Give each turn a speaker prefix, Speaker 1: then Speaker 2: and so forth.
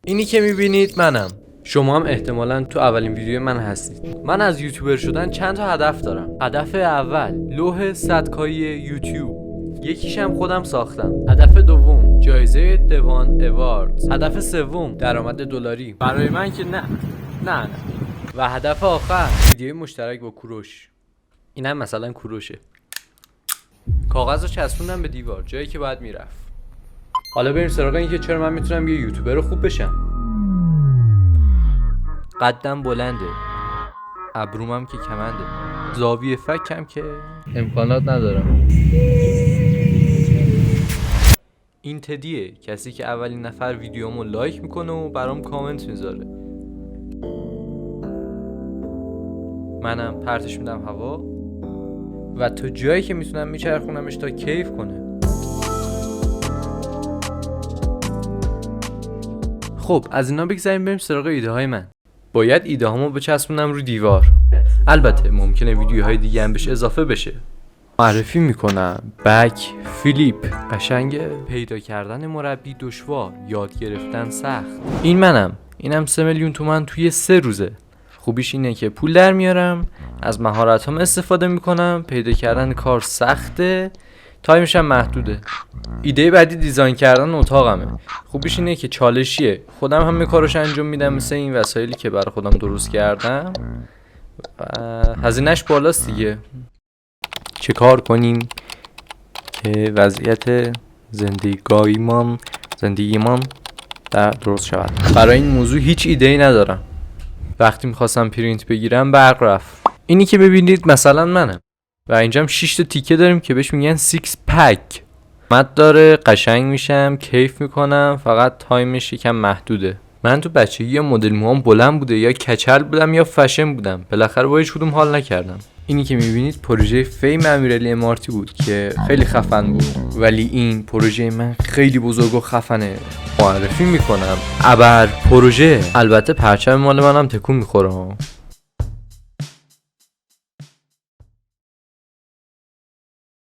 Speaker 1: اینی که میبینید منم. شما هم احتمالاً تو اولین ویدیو من هستید. من از یوتیوبر شدن چند تا هدف دارم. هدف اول لوح 100K یوتیوب، یکیشم خودم ساختم. هدف دوم جایزه دوان اواردز. هدف سوم درآمد دلاری. برای من که نه. و هدف آخر ویدیوی مشترک با کوروش. اینم مثلا کوروشه. کاغذ رو چسبوندم به دیوار جایی که باید میرفت. حالا بریم سراغ این که چرا من میتونم یه یوتیوبر خوب بشم. قدم بلنده، ابرومم که کمنده، زاویه فکم که امکانات ندارم. این تدیه، کسی که اولین نفر ویدیومو لایک میکنه و برام کامنت میذاره. منم پرتش میدم هوا و تا جایی که میتونم میچرخونمش تا کیف کنه. خب از اینا بگذاریم بریم سراغ ایده های من. باید ایده هامو بچسبونم رو دیوار. البته ممکنه ویدیوهای دیگه هم بهش اضافه بشه. معرفی میکنم بک فلیپ. قشنگه. پیدا کردن مربی دشوار، یاد گرفتن سخت. این منم. اینم 3 میلیون تومان توی 3 روزه. خوبیش اینه که پول در میارم، از مهارتام استفاده میکنم، پیدا کردن کار سخته، تایمش هم محدوده. ایده بعدی دیزاین کردن اتاقمه. خوبیش اینه که چالشیه، خودم همه کارش انجام میدم مثل این وسایلی که برای خودم درست کردم و هزینه‌اش بالاست دیگه. چه کار کنیم که وضعیت زندگیمان درست شود؟ برای این موضوع هیچ ایده‌ای ندارم. وقتی میخواستم پرینت بگیرم برق رفت. اینی که ببینید مثلا منم و اینجا هم 6 تا تیکه داریم که بهش میگن 6 پک. مد داره، قشنگ میشم، کیف میکنم، فقط تایمش یکم محدوده. من تو بچگی یا مدل موهام بلند بوده یا کچل بودم یا فشن بودم، بالاخره با هیچ کدوم حال نکردم. اینی که میبینید پروژه فیم امیرعلی امارتی بود که خیلی خفن بود، ولی این پروژه من خیلی بزرگ و خفنه. معرفی میکنم ابر پروژه. البته پرچم مال منم تکون میخوره.